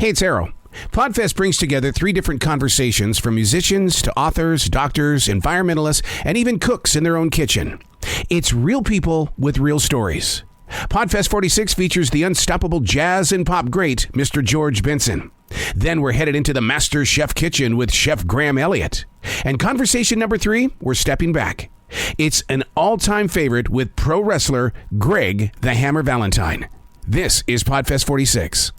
Hey, it's Arroe. Podfest brings together 3 different conversations from musicians to authors, doctors, environmentalists, and even cooks in their own kitchen. It's real people with real stories. Podfest 46 features the unstoppable jazz and pop great, Mr. George Benson. Then we're headed into the Master Chef kitchen with Chef Graham Elliot. And conversation number 3, we're stepping back. It's an all-time favorite with pro wrestler Greg The Hammer Valentine. This is Podfest 46.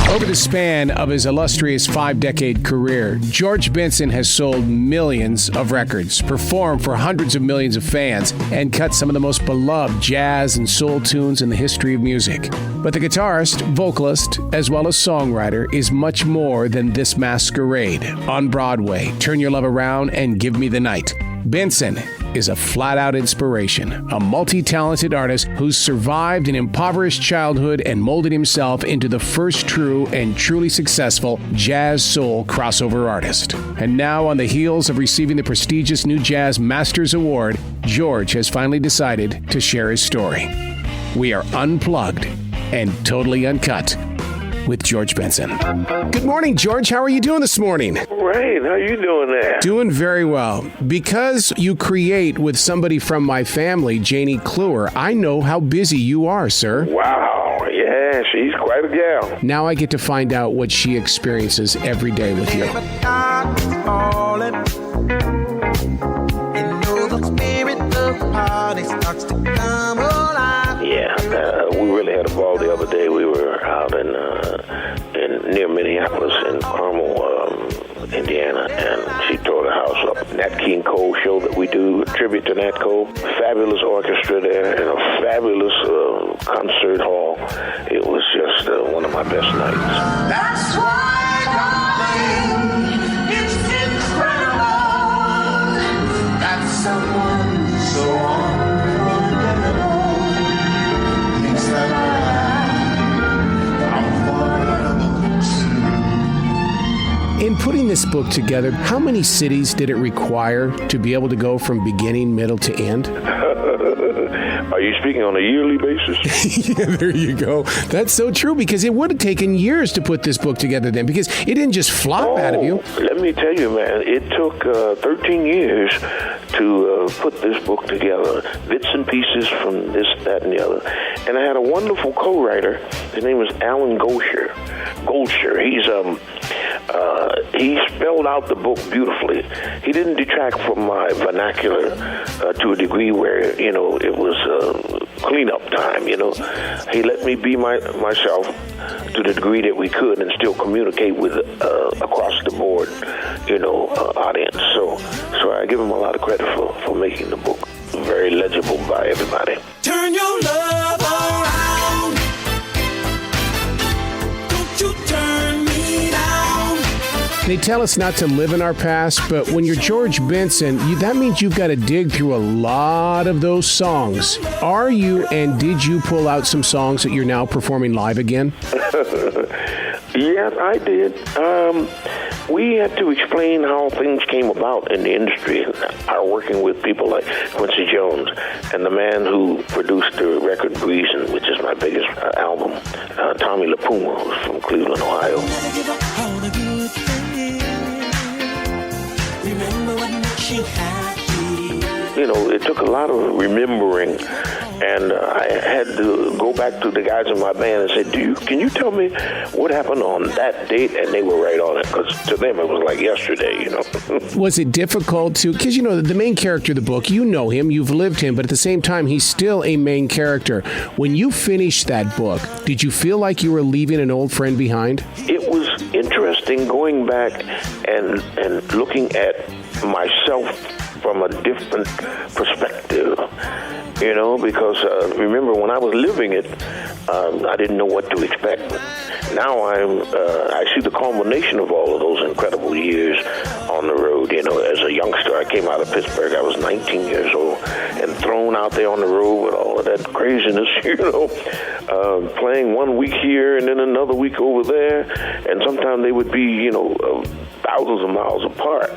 Over the span of his illustrious 5-decade career, George Benson has sold millions of records, performed for hundreds of millions of fans, and cut some of the most beloved jazz and soul tunes in the history of music. But the guitarist, vocalist, as well as songwriter is much more than this masquerade on Broadway, Turn Your Love Around and Give Me the Night. Benson is a flat-out inspiration, a multi-talented artist who's survived an impoverished childhood and molded himself into the first true and truly successful jazz soul crossover artist. And now, on the heels of receiving the prestigious New Jazz Masters Award, George has finally decided to share his story. We are unplugged and totally uncut with George Benson. Good morning, George. How are you doing this morning? Great. How you doing there? Doing very well. Because you create with somebody from my family, Janie Kluwer, I know how busy you are, sir. Wow. Yeah, she's quite a gal. Now I get to find out what she experiences every day with you. We really had a ball the other day. We were out in near Minneapolis in Carmel, Indiana, and she tore the house up. Nat King Cole show that we do, a tribute to Nat Cole. Fabulous orchestra there and a fabulous concert hall. It was just one of my best nights. That's why, darling, it's incredible that someone so unforgettable thinks that I'm one. In putting this book together, how many cities did it require to be able to go from beginning, middle to end? Are you speaking on a yearly basis? Yeah, there you go. That's so true, because it would have taken years to put this book together then, because it didn't just flop out of you. Let me tell you, man, it took 13 years to put this book together. Bits and pieces from this, that, and the other. And I had a wonderful co-writer. His name was Alan Goldsher. He spelled out the book beautifully. He didn't detract from my vernacular to a degree where, it was cleanup time, He let me be myself to the degree that we could and still communicate with across the board, audience. So I give him a lot of credit for making the book very legible by everybody. Turn your love around. Don't you turn me down. They tell us not to live in our past, but when you're George Benson, that means you've got to dig through a lot of those songs. Are you, and did you pull out some songs that you're now performing live again? Yes, I did. We had to explain how things came about in the industry. Our working with people like Quincy Jones and the man who produced the record Breezin', which is my biggest album, Tommy LaPuma, who's from Cleveland, Ohio. It took a lot of remembering, and I had to go back to the guys in my band and say, can you tell me what happened on that date? And they were right on it, because to them it was like yesterday, Was it difficult to, because the main character of the book, you know him, you've lived him, but at the same time, he's still a main character. When you finished that book, did you feel like you were leaving an old friend behind? It was interesting going back and looking at myself from a different perspective, because remember when I was living it, I didn't know what to expect. Now I see the culmination of all of those incredible years on the road. As a youngster, I came out of Pittsburgh. I was 19 years old and thrown out there on the road with all of that craziness, playing one week here and then another week over there. And sometimes they would be, thousands of miles apart.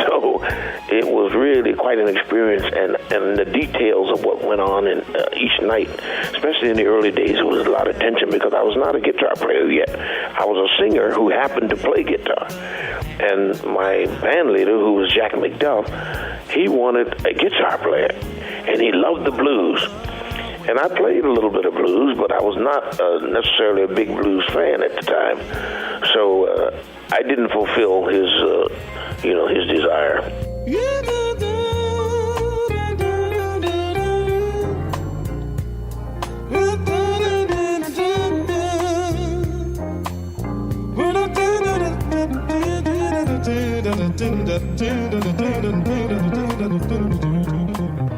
So it was really quite an experience, and the details of what went on in each night, especially in the early days, it was a lot of tension because I was not a guitar player yet. I was a singer who happened to play guitar. And my band leader, who was Jack McDuff, he wanted a guitar player, and he loved the blues. And I played a little bit of blues, but I was not necessarily a big blues fan at the time. So I didn't fulfill his, his desire.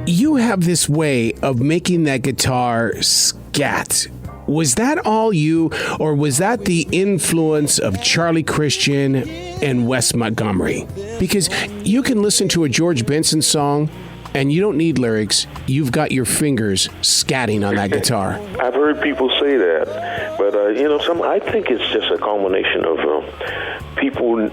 You have this way of making that guitar scat. Was that all you, or was that the influence of Charlie Christian and Wes Montgomery? Because you can listen to a George Benson song and you don't need lyrics. You've got your fingers scatting on that guitar. I've heard people say that, but I think it's just a culmination of people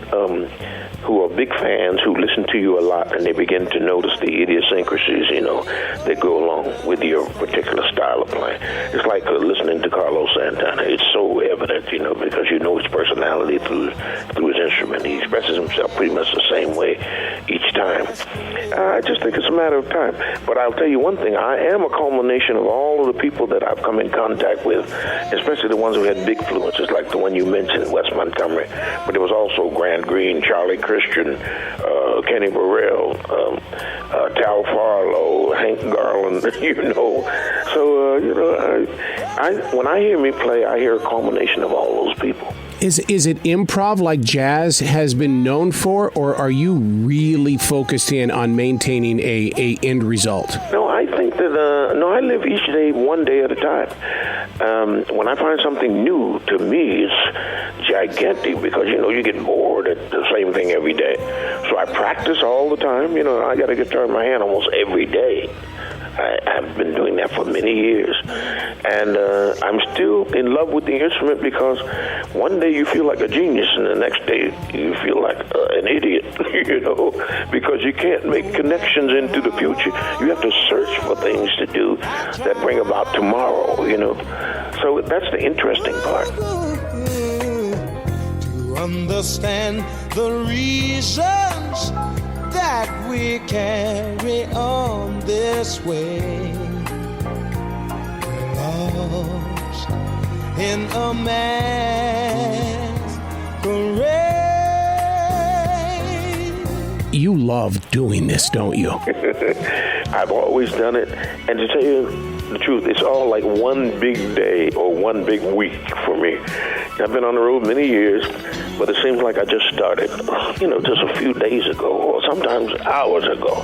who are big fans, who listen to you a lot, and they begin to notice the idiosyncrasies, that go along with your particular style of playing. It's like listening to Carlos Santana. It's so evident, because you know his personality through his instrument. He expresses himself pretty much the same way each time. I just think it's a matter of time. But I'll tell you one thing, I am a culmination of all of the people that I've come in contact with, especially the ones who had big influences, like the one you mentioned, Wes Montgomery. But there was also Grant Green, Charlie Christian, Kenny Burrell, Tal Farlow, Hank Garland, So, when I hear me play, I hear a culmination of all those people. Is it improv like jazz has been known for, or are you really focused in on maintaining a end result? No, I think that, I live each day one day at a time. When I find something new, to me, it's gigantic because, you get bored at the same thing every day. So I practice all the time. I got a guitar in my hand almost every day. I've been doing that for many years. And I'm still in love with the instrument because one day you feel like a genius and the next day you feel like an idiot, because you can't make connections into the future. You have to search for things to do that bring about tomorrow, So that's the interesting part. To understand the reasons that we carry on this way, lost in a masquerade. You love doing this, don't you? I've always done it, and to tell you the truth, it's all like one big day or one big week for me. I've been on the road many years, but it seems like I just started, just a few days ago, or sometimes hours ago.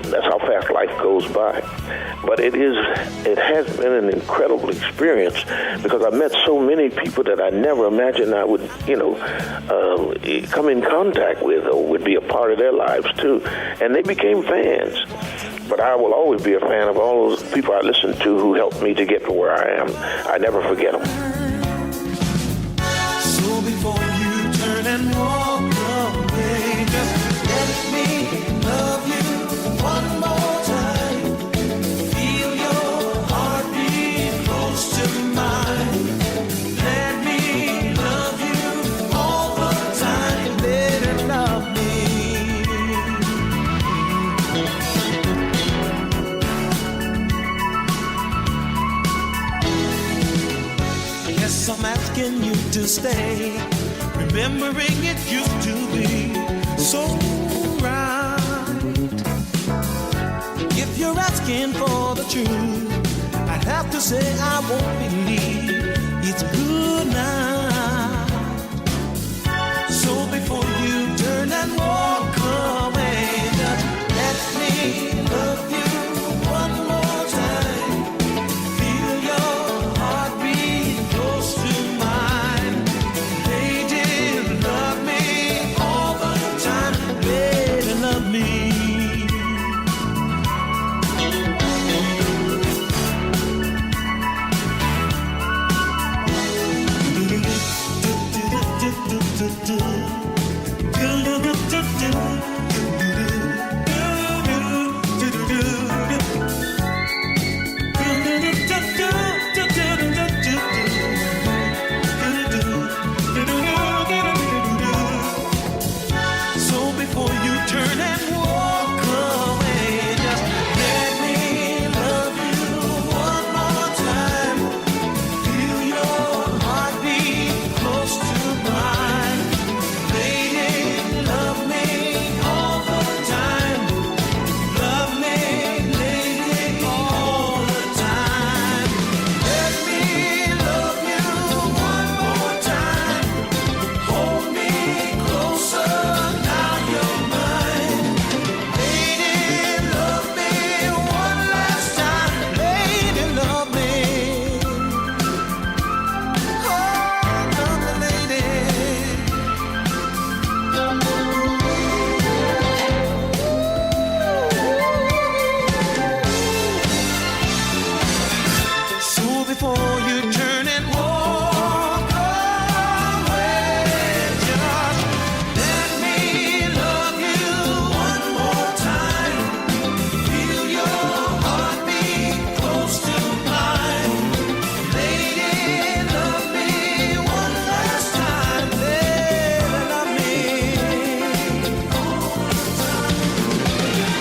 That's how fast life goes by. But it has been an incredible experience because I've met so many people that I never imagined I would, come in contact with or would be a part of their lives too. And they became fans. But I will always be a fan of all those people I listened to who helped me to get to where I am. I never forget them. So before you turn and walk away, just let me love you one more time. Feel your heartbeat close to mine. Let me love you all the time. Let it love me. Yes, I'm asking you to stay, remembering it used to be so right. If you're asking for the truth, I'd have to say I won't believe it's good night. So before you turn and walk away, just let me love you one more time. Feel your heartbeat close to mine. Lady, love me all the time. Lady, love me. before you turn and walk away. Just let me love you one more time. Feel your heartbeat close to mine. Lady, love me one last time. Lady, love me.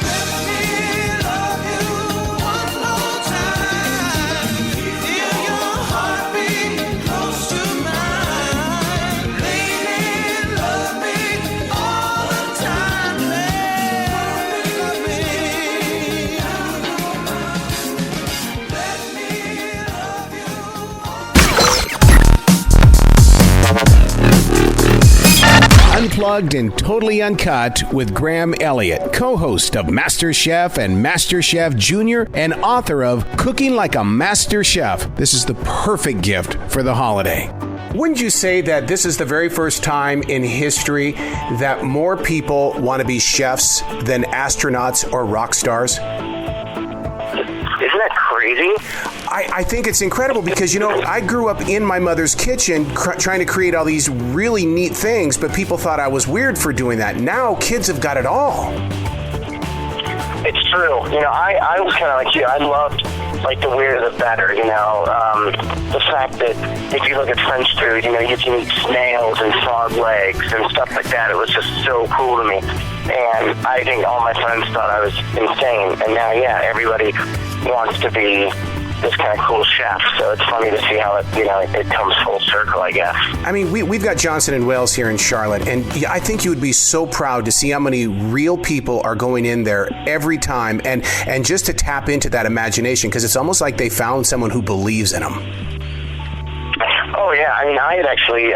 Let me love you one more time. Feel your heartbeat close to mine. Lady, love me all the time. Lady, love me. Let me love you. Unplugged and totally uncut with Graham Elliot, co-host of MasterChef and MasterChef Junior and author of Cooking Like a Master Chef. This is the perfect gift for the holiday. Wouldn't you say that this is the very first time in history that more people want to be chefs than astronauts or rock stars? Isn't that crazy? I think it's incredible because, you know, I grew up in my mother's kitchen trying to create all these really neat things, but people thought I was weird for doing that. Now kids have got it all. It's true. You know, I was kind of like you. I loved, like, the weirder the better, you know. The fact that if you look at French food, you know, you can eat snails and frog legs and stuff like that. It was just so cool to me. And I think all my friends thought I was insane. And now, yeah, everybody wants to be this kind of cool chef. So it's funny to see how it, you know, it comes full circle, I guess. I mean, we've got Johnson & Wales here in Charlotte, and I think you would be so proud to see how many real people are going in there every time and just to tap into that imagination, because it's almost like they found someone who believes in them. Oh, yeah. I mean, I had actually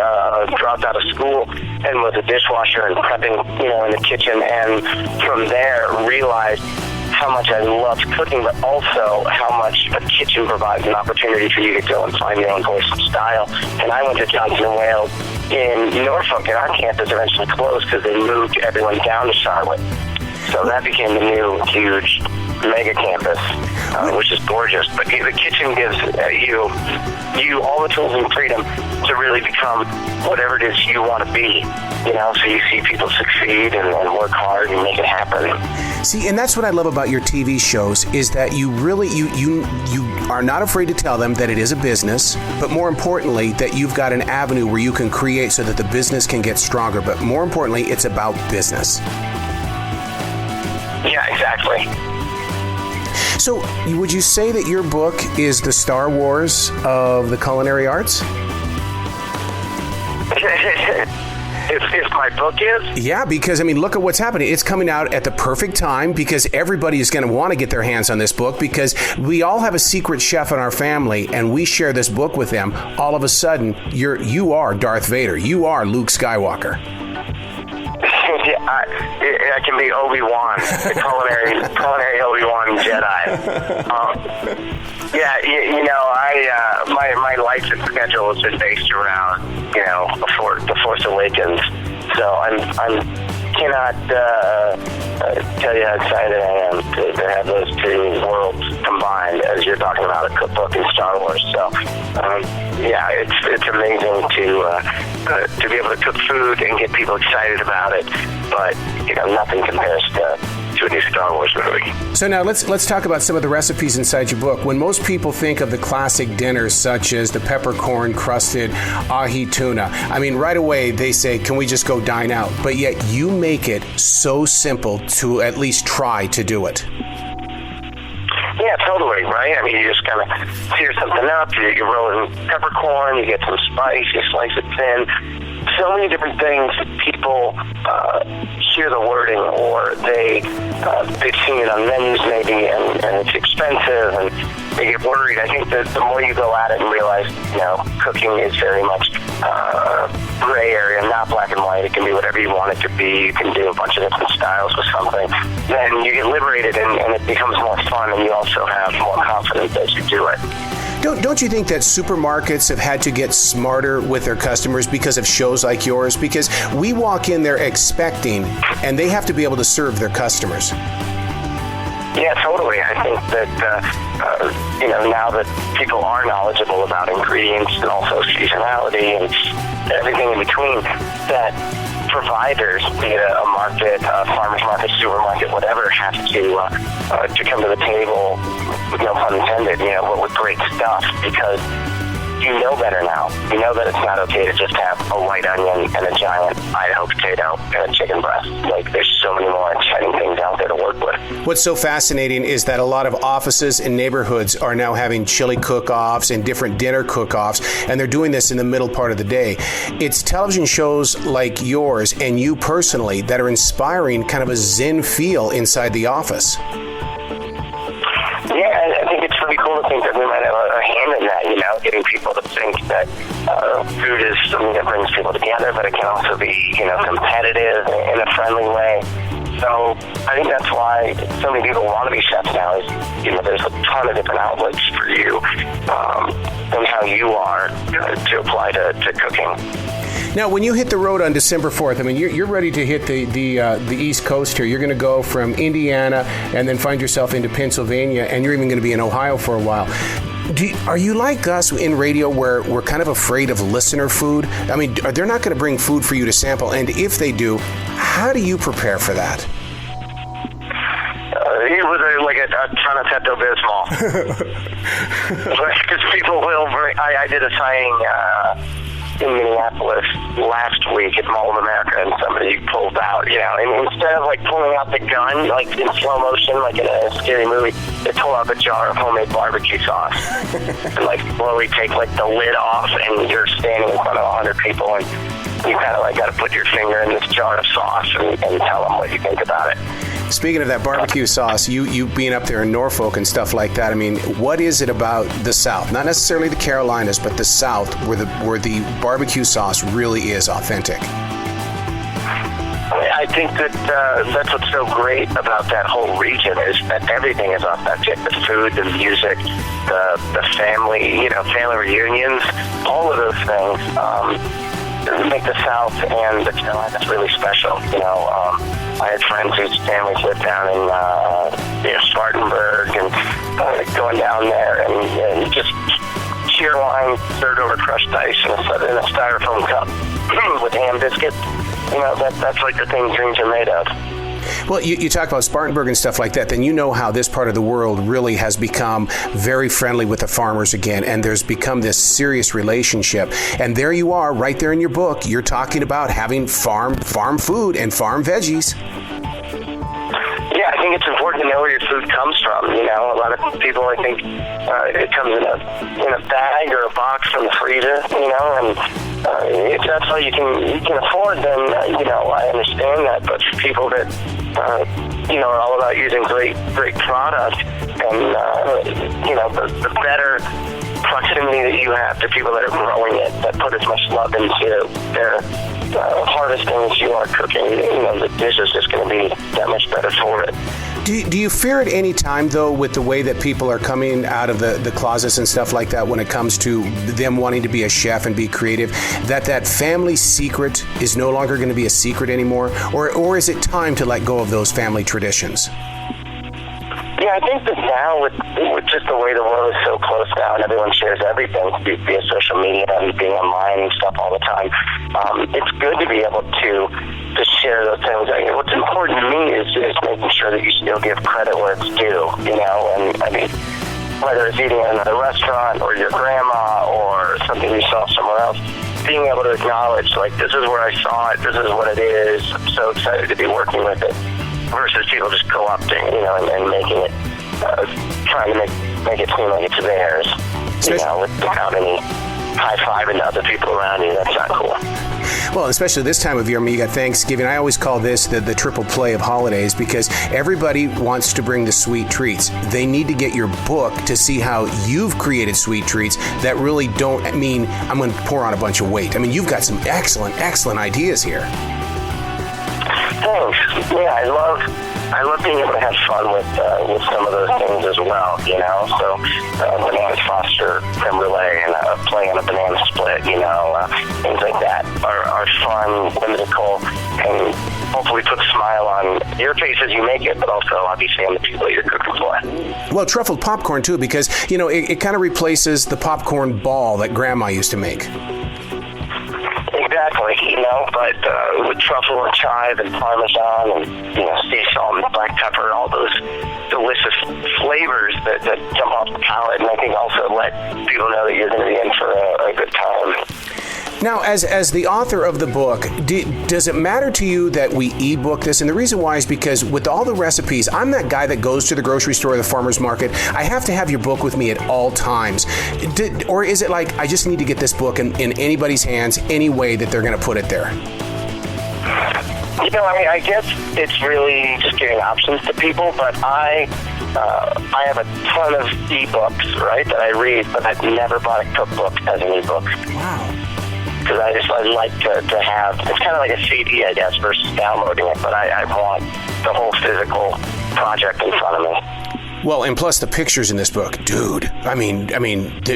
dropped out of school and was a dishwasher and prepping, you know, in the kitchen, and from there realized how much I loved cooking, but also how much a kitchen provides an opportunity for you to go and find your own voice and style. And I went to Johnson & Wales in Norfolk, and our campus eventually closed because they moved everyone down to Charlotte. So that became the new huge mega campus, which is gorgeous. But the kitchen gives you all the tools and freedom to really become whatever it is you want to be. You know, so you see people succeed and work hard and make it happen. See, and that's what I love about your TV shows is that you really, you are not afraid to tell them that it is a business, but more importantly, that you've got an avenue where you can create so that the business can get stronger. But more importantly, it's about business. Yeah, exactly. So, would you say that your book is the Star Wars of the culinary arts? If my book is? Yeah, because, I mean, look at what's happening. It's coming out at the perfect time because everybody is going to want to get their hands on this book because we all have a secret chef in our family and we share this book with them. All of a sudden, you are Darth Vader. You are Luke Skywalker. Yeah, I can be Obi-Wan, the culinary Obi-Wan Jedi. Yeah, you know, my life and schedule has been based around, you know, the Force Awakens. So I cannot tell you how excited I am to have those two worlds combined, as you're talking about a cookbook and Star Wars. So yeah, it's amazing to be able to cook food and get people excited about it. But you know, nothing compares to a new Star Wars movie. So now let's talk about some of the recipes inside your book. When most people think of the classic dinners such as the peppercorn crusted ahi tuna, I mean, right away they say, can we just go dine out? But yet you make it so simple to at least try to do it. Yeah, totally, right? I mean, you just kind of sear something up, you roll in peppercorn, you get some spice, you slice it thin. So many different things. People hear the wording, or they've seen it on menus maybe, and it's expensive, and they get worried. I think that the more you go at it and realize, you know, cooking is very much gray area, not black and white. It can be whatever you want it to be. You can do a bunch of different styles with something. Then you get liberated, and it becomes more fun, and you also have more confidence as you do it. Don't you think that supermarkets have had to get smarter with their customers because of shows like yours? Because we walk in there expecting, and they have to be able to serve their customers. Yeah, totally. I think that now that people are knowledgeable about ingredients and also seasonality and everything in between, that providers, be it a market, a farmer's market, supermarket, whatever, have to come to the table, no pun intended, with great stuff, because you know better now. You know that it's not okay to just have a white onion and a giant Idaho potato and a chicken breast. Like, there's so many more exciting things out there to work with. What's so fascinating is that a lot of offices and neighborhoods are now having chili cook-offs and different dinner cook-offs, and they're doing this in the middle part of the day. It's television shows like yours and you personally that are inspiring kind of a zen feel inside the office. Yeah, I think it's really cool to think that we might have a hand in that, getting people to think that food is something that brings people together, but it can also be, competitive in a friendly way. So I think that's why so many people want to be chefs now is, there's a ton of different outlets for you and how you are to apply to cooking. Now, when you hit the road on December 4th, I mean, you're ready to hit the East Coast here. You're going to go from Indiana and then find yourself into Pennsylvania, and you're even going to be in Ohio for a while. Are you like us in radio where we're kind of afraid of listener food? I mean, they're not going to bring food for you to sample, and if they do, how do you prepare for that? It was like a ton of Pepto-Bismol. Because people will bring... I did a signing... in Minneapolis last week at Mall of America, and somebody pulled out, and instead of like pulling out the gun, like in slow motion, like in a scary movie, they pull out a jar of homemade barbecue sauce and like slowly take like the lid off, and you're standing in front of 100 people, and you kind of like got to put your finger in this jar of sauce and tell them what you think about it. Speaking of that barbecue sauce, you being up there in Norfolk and stuff like that, I mean, what is it about the South, not necessarily the Carolinas, but the South, where the barbecue sauce really is authentic? I think that that's what's so great about that whole region is that everything is authentic. The food, the music, the family, family reunions, all of those things make the South and the Carolinas really special. I had friends whose families lived down in Spartanburg, and going down there and just cheer wine served over crushed ice in a styrofoam cup with ham biscuits. That's like the thing dreams are made of. Well, you talk about Spartanburg and stuff like that, then you know how this part of the world really has become very friendly with the farmers again, and there's become this serious relationship. And there you are, right there in your book, you're talking about having farm food and farm veggies. Yeah, I think it's important to know where your food comes from. A lot of people, I think, it comes in a bag or a box from the freezer. And if that's all you can afford, then I understand that. But for people that are all about using great product, and the better proximity that you have to people that are growing it, that put as much love into their harvesting as you are cooking, the dish is just going to be that much better for it. Do you fear at any time, though, with the way that people are coming out of the closets and stuff like that when it comes to them wanting to be a chef and be creative, that family secret is no longer going to be a secret anymore? Or is it time to let go of those family traditions? Yeah, I think that now with just the way the world is so close now and everyone shares everything via social media and being online and stuff all the time, it's good to be able to share those things. What's important to me is making sure that you still give credit where it's due, and I mean, whether it's eating at another restaurant or your grandma or something you saw somewhere else, being able to acknowledge, like, this is where I saw it, this is what it is, I'm so excited to be working with it, versus people just co-opting, and making it, trying to make it seem like it's theirs, without any high-fiving to other people around you. That's not cool. Well, especially this time of year, I mean, you got Thanksgiving. I always call this the triple play of holidays because everybody wants to bring the sweet treats. They need to get your book to see how you've created sweet treats that really don't mean I'm going to pour on a bunch of weight. I mean, you've got some excellent ideas here. Thanks. Yeah, I love I love being able to have fun with some of those things as well, you know. So banana Foster creme brulee and playing on a banana split, you know, things like that are fun, whimsical, and hopefully put a smile on your face as you make it, but also obviously on the people you're cooking for. Well, truffled popcorn too, because you know it kind of replaces the popcorn ball that Grandma used to make. Exactly, you know, but with truffle and chive and Parmesan and, you know, sea salt and black pepper, all those delicious flavors that jump off the palate, and I think also let people know that you're going to be in for a good time. Now, as the author of the book, does it matter to you that we e-book this? And the reason why is because with all the recipes, I'm that guy that goes to the grocery store or the farmer's market. I have to have your book with me at all times. Or is it like I just need to get this book in anybody's hands any way that they're going to put it there? You know, I mean, I guess it's really just giving options to people, but I have a ton of e-books, right, that I read, but I've never bought a cookbook as an e-book. Wow. Because I like to have, it's kind of like a CD, I guess, versus downloading it, but I want the whole physical project in front of me. Well, and plus the pictures in this book, dude. I mean,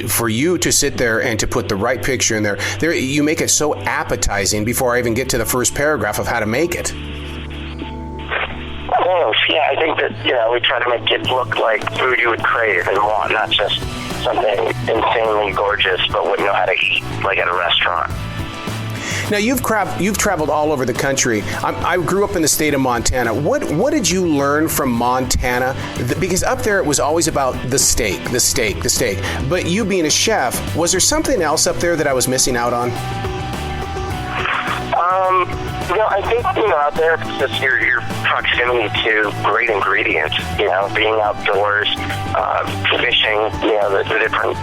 for you to sit there and to put the right picture in there, you make it so appetizing before I even get to the first paragraph of how to make it. Thanks. Yeah, I think that, you know, we try to make it look like food you would crave and want, not just something insanely gorgeous but wouldn't know how to eat, like at a restaurant. Now, you've traveled all over the country. I grew up in the state of Montana. What did you learn from Montana? Because up there it was always about the steak. But you being a chef, was there something else up there that I was missing out on? You know, I think, you know, out there, it's just your proximity to great ingredients, you know, being outdoors, fishing, you know, the different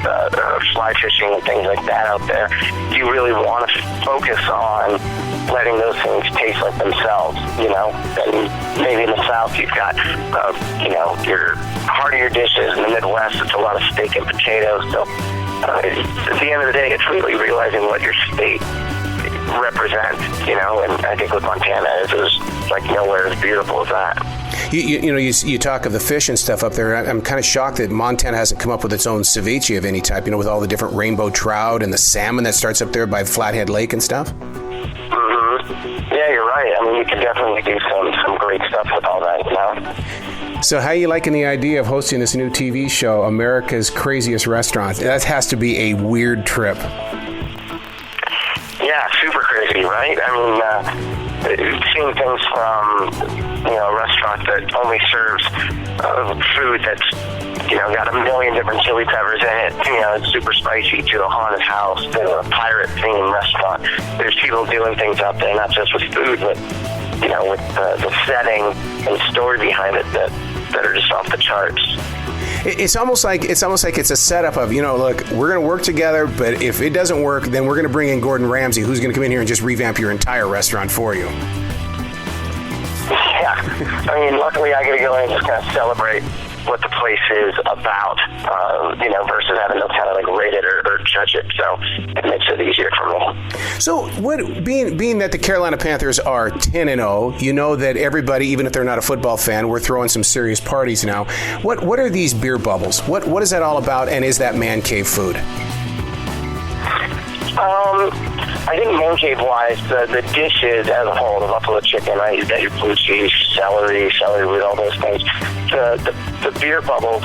fly fishing and things like that out there. You really want to focus on letting those things taste like themselves, you know. And maybe in the South you've got, you know, your heartier dishes. In the Midwest, it's a lot of steak and potatoes. So at the end of the day, it's really realizing what your state represent, you know, and I think with Montana, it was like nowhere as beautiful as that. You know, you talk of the fish and stuff up there. I'm kind of shocked that Montana hasn't come up with its own ceviche of any type, you know, with all the different rainbow trout and the salmon that starts up there by Flathead Lake and stuff. Mm-hmm. Yeah, you're right. I mean, you could definitely do some great stuff with all that, you know. So how are you liking the idea of hosting this new TV show, America's Craziest Restaurants? That has to be a weird trip. Yeah, super crazy, right? I mean, seeing things from, you know, a restaurant that only serves food that's, you know, got a million different chili peppers in it, you know, it's super spicy, to a haunted house, to a pirate-themed restaurant. There's people doing things out there, not just with food, but, you know, with the setting and story behind it that are just off the charts. It's almost like it's a setup of, you know, look, we're going to work together, but if it doesn't work, then we're going to bring in Gordon Ramsay, who's going to come in here and just revamp your entire restaurant for you. Yeah. I mean, luckily I get to go in and just kind of celebrate what the place is about, you know, versus having to kind of like rate it or judge it. So it makes it easier for me. So being that the Carolina Panthers are 10-0, you know that everybody, even if they're not a football fan, we're throwing some serious parties now. What are these beer bubbles? What is that all about, and is that man cave food? I think man cave-wise, the dishes as a whole, the buffalo chicken, right? You got your blue cheese, celery root, all those things. The beer bubbles,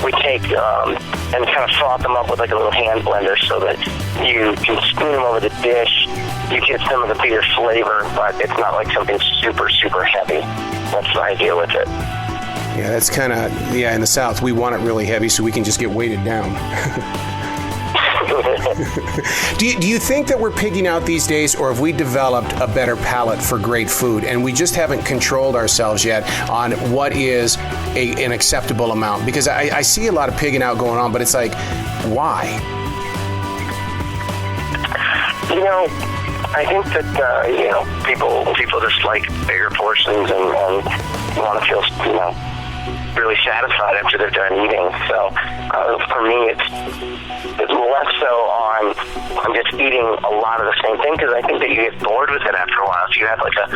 we take and kind of froth them up with like a little hand blender so that you can spoon them over the dish. You get some of the beer flavor, but it's not like something super, super heavy. That's the idea with it. Yeah, that's kind of, in the South, we want it really heavy so we can just get weighted down. Do you think that we're pigging out these days, or have we developed a better palate for great food and we just haven't controlled ourselves yet on what is an acceptable amount? Because I see a lot of pigging out going on, but it's like, why? You know, I think that, people just like bigger portions and want to feel, you know, really satisfied after they're done eating. So for me, it's less so on I'm just eating a lot of the same thing, because I think that you get bored with it after a while. If you have like a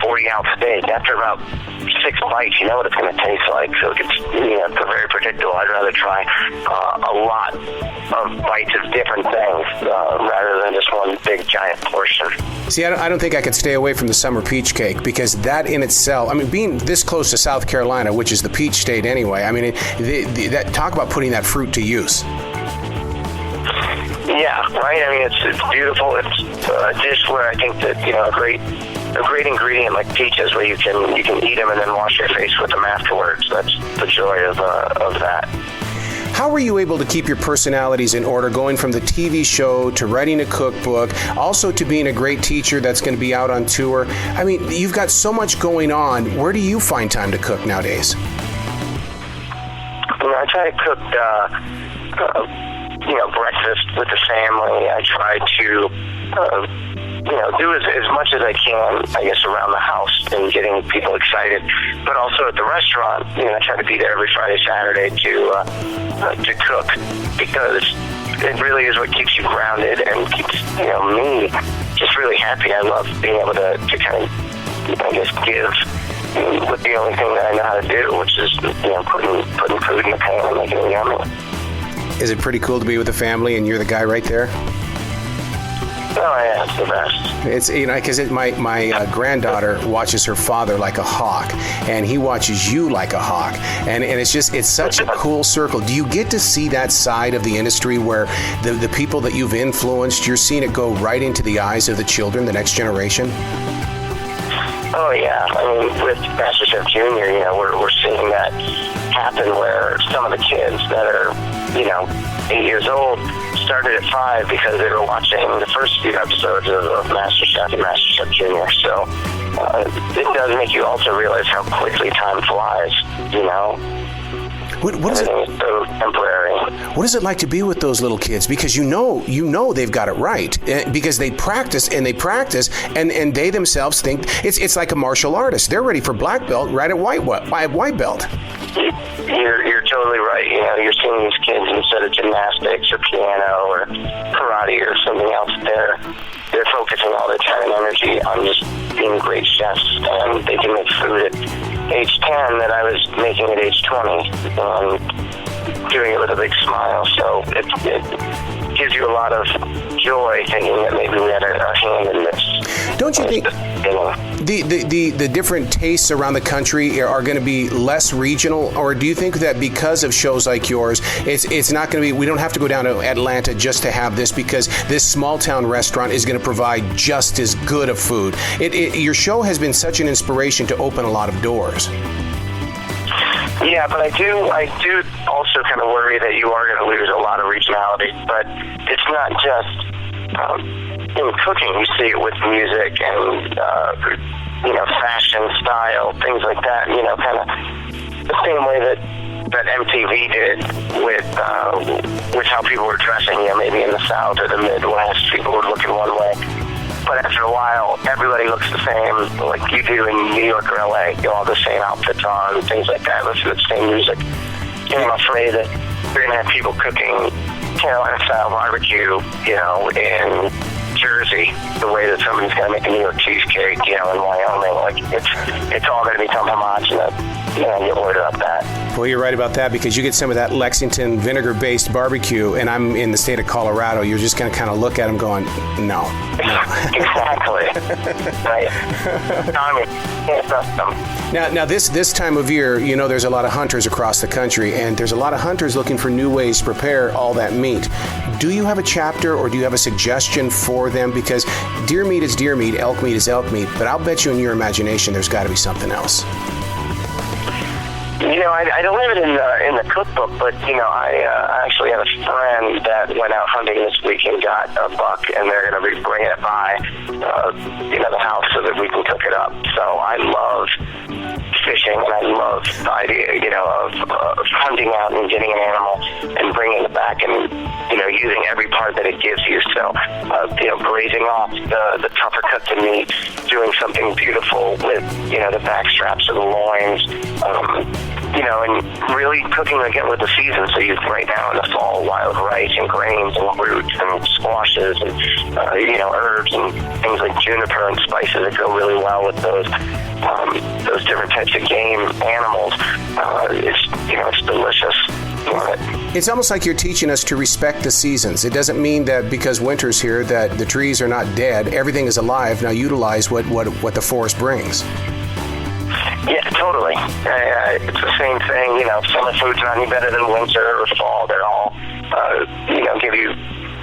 40-ounce steak, after about 6 bites, you know what it's going to taste like. So it's very predictable. I'd rather try a lot of bites of different things rather than just one big giant portion. See, I don't think I could stay away from the summer peach cake, because that in itself, I mean, being this close to South Carolina, which is the peach state anyway, I mean, that talk about putting that fruit to use. Yeah, right. I mean, it's beautiful. It's a dish where I think that a great ingredient like peaches, where you can eat them and then wash your face with them afterwards. That's the joy of that. How were you able to keep your personalities in order, going from the TV show to writing a cookbook, also to being a great teacher that's going to be out on tour? I mean, you've got so much going on. Where do you find time to cook nowadays? I try to cook, breakfast with the family. I try to, do as much as I can, I guess, around the house and getting people excited. But also at the restaurant, I try to be there every Friday, Saturday to cook, because it really is what keeps you grounded and keeps, me just really happy. I love being able to kind of, I guess, give with the only thing that I know how to do, which is, putting food in the pan and making it yummy. Is it pretty cool to be with the family and you're the guy right there? Oh, yeah, it's the best. It's, because my granddaughter watches her father like a hawk, and he watches you like a hawk. And it's such a cool circle. Do you get to see that side of the industry where the people that you've influenced, you're seeing it go right into the eyes of the children, the next generation? Oh, yeah. I mean, with MasterChef Junior, we're seeing that happen, where some of the kids that are, 8 years old started at 5 because they were watching the first few episodes of MasterChef and MasterChef Junior. So it does make you also realize how quickly time flies, What is it? So temporary. What is it like to be with those little kids? Because you know they've got it right, because they practice and and they themselves think it's like a martial artist. They're ready for black belt right at white belt. You're totally right. You're seeing these kids, instead of gymnastics or piano or karate or something else, they're focusing all their time and energy on just being great chefs, and they can make food at age 10 that I was making at age 20, doing it with a big smile. So it gives you a lot of joy thinking that maybe we had a hand in this. Don't you think the different tastes around the country are going to be less regional, or do you think that because of shows like yours, it's not going to be, we don't have to go down to Atlanta just to have this, because this small town restaurant is going to provide just as good of food? Your show has been such an inspiration to open a lot of doors. Yeah, but I do also kind of worry that you are going to lose a lot of regionality. But it's not just in cooking. You see it with music and fashion, style, things like that. Kind of the same way that MTV did with how people were dressing. Maybe in the South or the Midwest, people would look in one way. But after a while, everybody looks the same, like you do in New York or LA. You all have the same outfits on, things like that, listen to the same music. I'm afraid that you're going to have people cooking Carolina-style barbecue, in Jersey, the way that somebody's going to make a New York cheesecake, in Wyoming. Like, it's all going to become homogenous. I get worried about that. Well, you're right about that, because you get some of that Lexington vinegar-based barbecue, and I'm in the state of Colorado. You're just going to kind of look at them going, no. Exactly. Right. Can't trust them. Now this time of year, there's a lot of hunters across the country, and there's a lot of hunters looking for new ways to prepare all that meat. Do you have a chapter, or do you have a suggestion for them? Because deer meat is deer meat, elk meat is elk meat, but I'll bet you in your imagination there's got to be something else. I don't have it in the cookbook, but I actually have a friend that went out hunting this week and got a buck, and they're going to be bringing it by, the house so that we can cook it up. So I love fishing, and I love the idea, of hunting out and getting an animal and bringing it back and using every part that it gives you. So, grazing off the tougher cuts of meat, doing something beautiful with, the back straps of the loins, and really cooking again with the season. So right now in the fall, wild rice and grains and roots and squashes and, herbs and things like juniper and spices that go really well with those different types of game animals. It's delicious. It's almost like you're teaching us to respect the seasons. It doesn't mean that because winter's here that the trees are not dead. Everything is alive. Now utilize what the forest brings. Yeah, totally. It's the same thing. Summer food's not any better than winter or fall. They're all, give you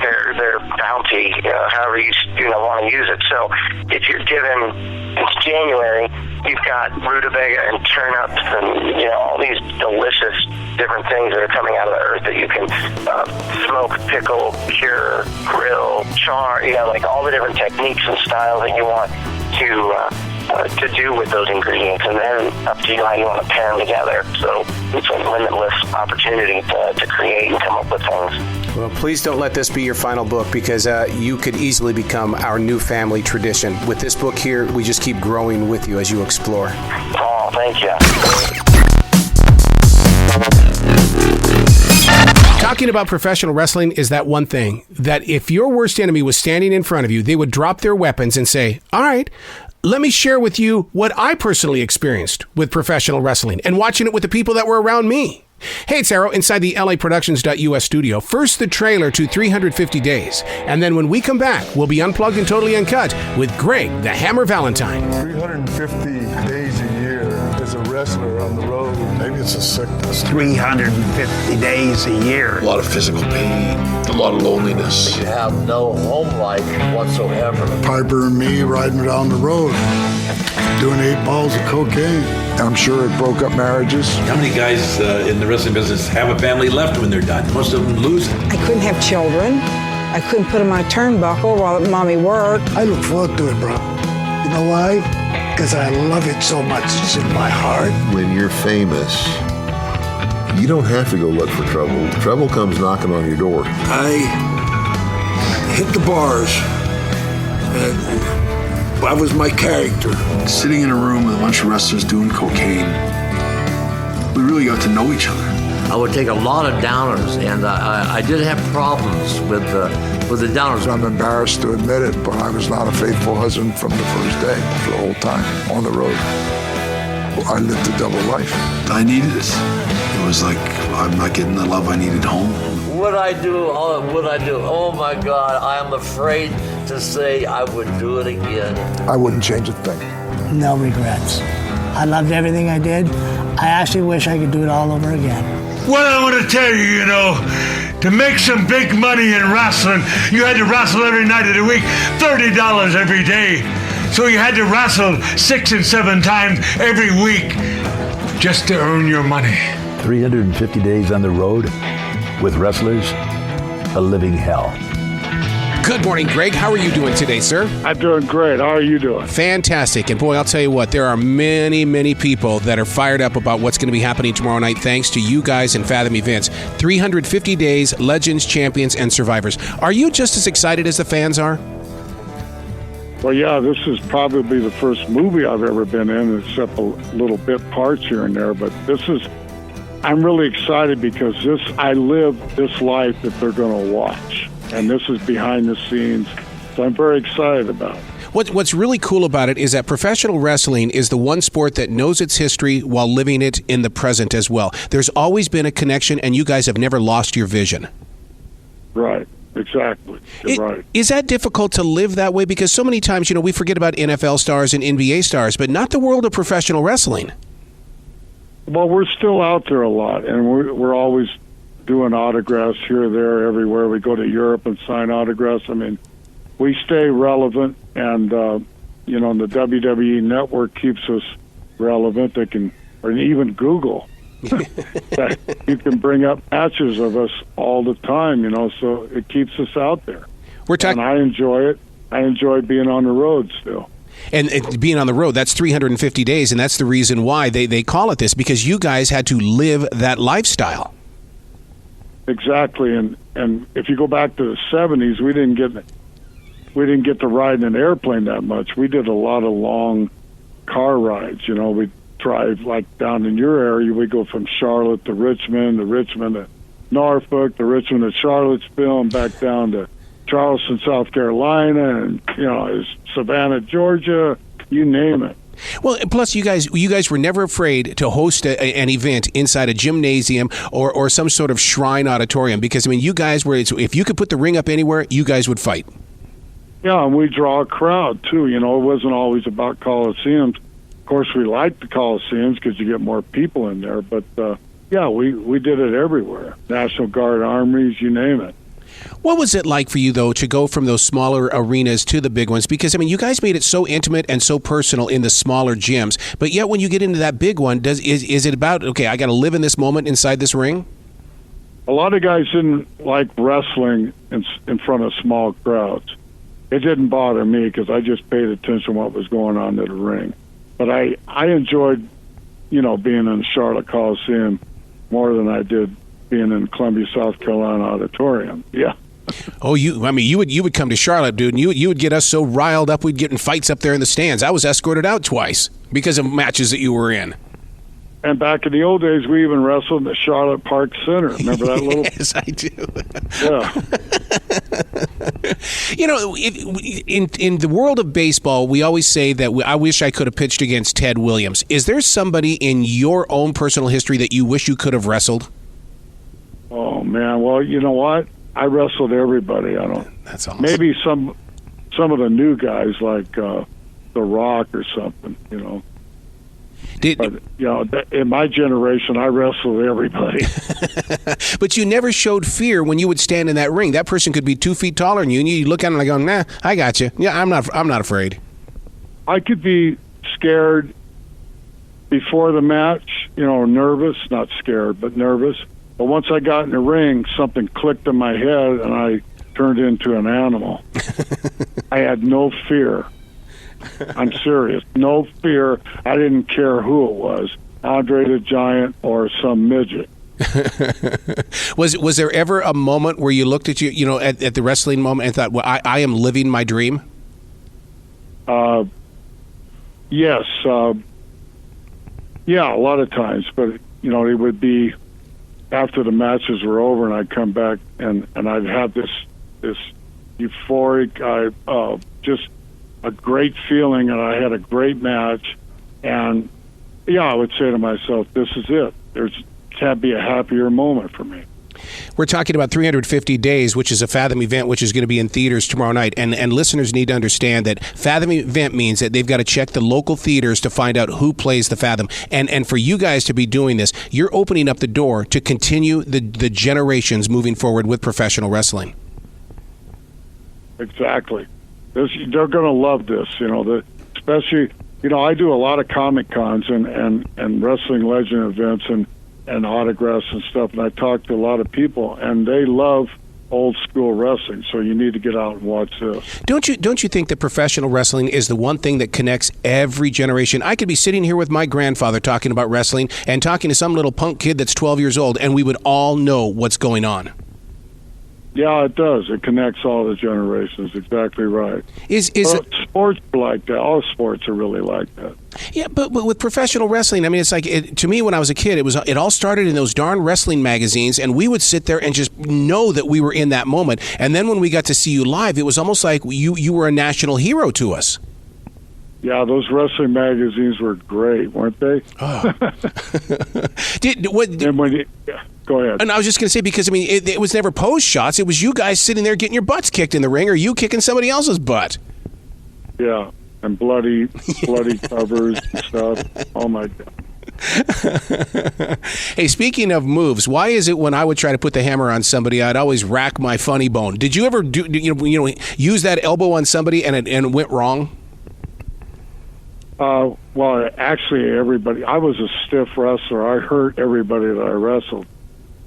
their bounty, however you want to use it. So if you're given, it's January, you've got rutabaga and turnips and, all these delicious different things that are coming out of the earth that you can smoke, pickle, cure, grill, char, all the different techniques and styles that you want to do with those ingredients, and then up to you how you want to pair them together. So it's a limitless opportunity to create and come up with things. Well, please don't let this be your final book, because you could easily become our new family tradition. With this book here, we just keep growing with you as you explore. Oh, thank you. Talking about professional wrestling is that one thing that if your worst enemy was standing in front of you, they would drop their weapons and say, all right, let me share with you what I personally experienced with professional wrestling and watching it with the people that were around me. Hey, it's Arroe inside the LAProductions.us studio. First, the trailer to 350 Days. And then when we come back, we'll be unplugged and totally uncut with Greg The Hammer Valentine. 350 days a year as a wrestler on the road. Maybe it's a sickness. 350 days a year. A lot of physical pain, a lot of loneliness. You have no home life whatsoever. Piper and me riding down the road, doing 8 balls of cocaine. I'm sure it broke up marriages. How many guys in the wrestling business have a family left when they're done? Most of them lose it. I couldn't have children. I couldn't put them on a turnbuckle while Mommy worked. I look forward to it, bro. You know why? Because I love it so much. It's in my heart. When you're famous, you don't have to go look for trouble. Trouble comes knocking on your door. I hit the bars, and that was my character. Sitting in a room with a bunch of wrestlers doing cocaine, we really got to know each other. I would take a lot of downers, and I did have problems with the downers. I'm embarrassed to admit it, but I was not a faithful husband from the first day, for the whole time, on the road. I lived a double life. I needed it. It was like, I'm not getting the love I needed home. Would I do? Oh my God, I am afraid to say I would do it again. I wouldn't change a thing. No regrets. I loved everything I did. I actually wish I could do it all over again. What I want to tell you, to make some big money in wrestling, you had to wrestle every night of the week, $30 every day. So you had to wrestle 6 and 7 times every week just to earn your money. 350 days on the road with wrestlers, a living hell. Good morning, Greg. How are you doing today, sir? I'm doing great. How are you doing? Fantastic. And boy, I'll tell you what, there are many, many people that are fired up about what's going to be happening tomorrow night thanks to you guys and Fathom Events. 350 Days, Legends, Champions, and Survivors. Are you just as excited as the fans are? Well, yeah, this is probably the first movie I've ever been in, except a little bit parts here and there. But I'm really excited because I live this life that they're going to watch. And this is behind the scenes, so I'm very excited about it. What's really cool about it is that professional wrestling is the one sport that knows its history while living it in the present as well. There's always been a connection, and you guys have never lost your vision. Right, exactly. You're right. Is that difficult to live that way? Because so many times, we forget about NFL stars and NBA stars, but not the world of professional wrestling. Well, we're still out there a lot, and we're always doing autographs here, there, everywhere. We go to Europe and sign autographs. I mean, we stay relevant, and the WWE network keeps us relevant. Or even Google, you can bring up matches of us all the time. So it keeps us out there. And I enjoy it. I enjoy being on the road still. And being on the road, that's 350 days, and that's the reason why they call it this, because you guys had to live that lifestyle. Exactly, and if you go back to the 70s, we didn't get to ride in an airplane that much. We did a lot of long car rides. We'd drive, like down in your area, we go from Charlotte to Richmond to Norfolk to Richmond to Charlottesville, and back down to Charleston, South Carolina, and Savannah, Georgia, you name it. Well, plus you guys were never afraid to host an event inside a gymnasium or some sort of shrine auditorium, because you guys were, if you could put the ring up anywhere, you guys would fight. Yeah, and we draw a crowd too. It wasn't always about coliseums. Of course, we liked the coliseums because you get more people in there. But yeah, we did it everywhere. National Guard armories, you name it. What was it like for you, though, to go from those smaller arenas to the big ones? Because, you guys made it so intimate and so personal in the smaller gyms, but yet when you get into that big one, is it about, okay, I got to live in this moment inside this ring? A lot of guys didn't like wrestling in front of small crowds. It didn't bother me because I just paid attention to what was going on in the ring. But I enjoyed, being in the Charlotte Coliseum more than I did being in Columbia, South Carolina auditorium. Yeah. Oh, you would come to Charlotte, dude, and you would get us so riled up we'd get in fights up there in the stands. I was escorted out twice because of matches that you were in. And back in the old days, we even wrestled in the Charlotte Park Center. Remember that little? Yes, I do. Yeah. In the world of baseball, we always say that I wish I could have pitched against Ted Williams. Is there somebody in your own personal history that you wish you could have wrestled? Oh man, well, you know what? I wrestled everybody. That's awesome. Maybe some of the new guys like The Rock or something. But in my generation, I wrestled everybody. But you never showed fear when you would stand in that ring. That person could be 2 feet taller than you, and you look at them and go, "Nah, I got you. Yeah, I'm not afraid." I could be scared before the match. Nervous, not scared, but nervous. But once I got in the ring, something clicked in my head, and I turned into an animal. I had no fear. I'm serious. No fear. I didn't care who it was, Andre the Giant or some midget. Was there ever a moment where you looked at at the wrestling moment and thought, well, I am living my dream? Yes. Yeah, a lot of times. But, it would be after the matches were over, and I'd come back and I'd have this euphoric, just a great feeling, and I had a great match. And yeah, I would say to myself, this is it. Can't be a happier moment for me. We're talking about 350 Days, which is a Fathom event, which is going to be in theaters tomorrow night. And listeners need to understand that Fathom event means that they've got to check the local theaters to find out who plays the Fathom. And for you guys to be doing this, you're opening up the door to continue the generations moving forward with professional wrestling. Exactly. They're going to love this, especially, I do a lot of Comic Cons and wrestling legend events and autographs and stuff, and I talk to a lot of people, and they love old school wrestling, so you need to get out and watch this. Don't you think that professional wrestling is the one thing that connects every generation? I could be sitting here with my grandfather talking about wrestling and talking to some little punk kid that's 12 years old, and we would all know what's going on. Yeah, it does. It connects all the generations. Exactly right. Sports are like that. All sports are really like that. Yeah, but with professional wrestling, it's like, to me, when I was a kid, it all started in those darn wrestling magazines, and we would sit there and just know that we were in that moment. And then when we got to see you live, it was almost like you were a national hero to us. Yeah, those wrestling magazines were great, weren't they? Oh. Go ahead. And I was just going to say, because, it was never post shots. It was you guys sitting there getting your butts kicked in the ring, or you kicking somebody else's butt. Yeah, and bloody covers and stuff. Oh, my God. Hey, speaking of moves, why is it when I would try to put the hammer on somebody, I'd always rack my funny bone? Did you ever use that elbow on somebody and it went wrong? Well, actually, I was a stiff wrestler. I hurt everybody that I wrestled.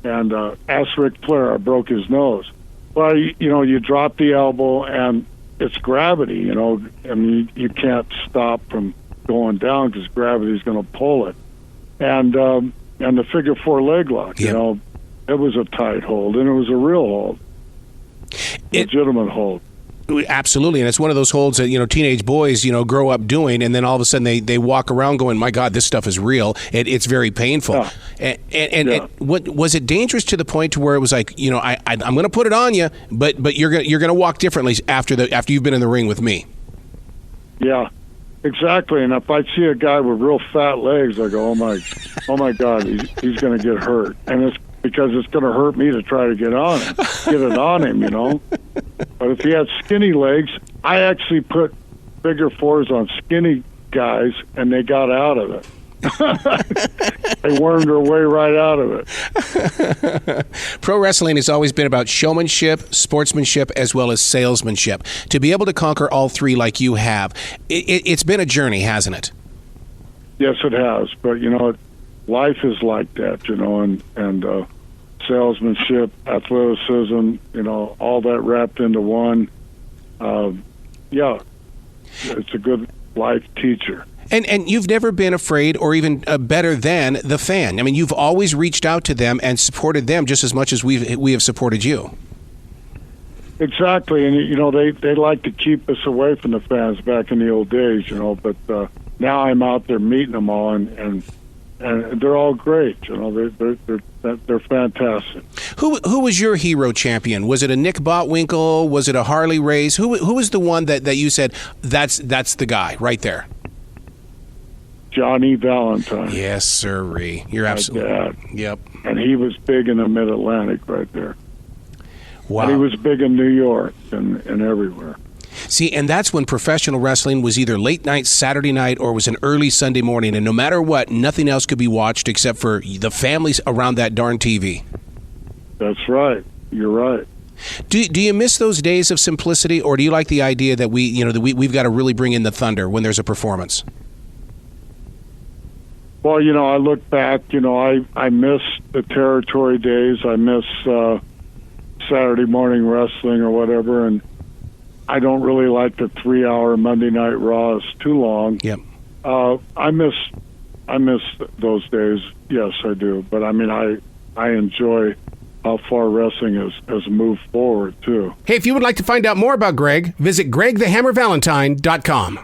And ask Ric Flair, I broke his nose. Well, you drop the elbow, and it's gravity, you can't stop from going down because gravity's going to pull it. And the figure four leg lock, yep. a tight hold, and it was a real hold, legitimate hold. Absolutely, and it's one of those holds that teenage boys grow up doing, and then all of a sudden they walk around going, "My God, this stuff is real." It's very painful. Yeah. And what was it dangerous to the point to where it was like, I'm going to put it on you, but you're going to walk differently after you've been in the ring with me. Yeah, exactly. And if I see a guy with real fat legs, I go, "Oh my God, he's going to get hurt," and it's because it's going to hurt me to try to get it on him, But if he had skinny legs, I actually put figure fours on skinny guys, and they got out of it. They wormed their way right out of it. Pro wrestling has always been about showmanship, sportsmanship, as well as salesmanship. To be able to conquer all three like you have, it's been a journey, hasn't it? Yes, it has. But, life is like that, and salesmanship, athleticism, all that wrapped into one. Yeah, it's a good life teacher. And you've never been afraid or even better than the fan. I mean, you've always reached out to them and supported them just as much as we have supported you. Exactly, and they like to keep us away from the fans back in the old days, but now I'm out there meeting them all, and they're all great. They're fantastic. Who was your hero champion? Was it a Nick Botwinkle? Was it a Harley Race? Who was the one that you said that's the guy right there? Johnny Valentine. Yes, sirree. You're absolutely dad. Yep. And he was big in the Mid-Atlantic right there. Wow. And he was big in New York and everywhere. See, and that's when professional wrestling was either late night Saturday night or was an early Sunday morning, and no matter what, nothing else could be watched except for the families around that darn TV. That's right. You're right. Do you miss those days of simplicity, or do you like the idea that we've got to really bring in the thunder when there's a performance? Well, I look back, I miss the territory days. I miss Saturday morning wrestling or whatever, and I don't really like the 3-hour Monday Night Raw. It's too long. Yep. I miss those days. Yes, I do. But I mean, I enjoy how far wrestling has moved forward too. Hey, if you would like to find out more about Greg, visit GregTheHammerValentine.com.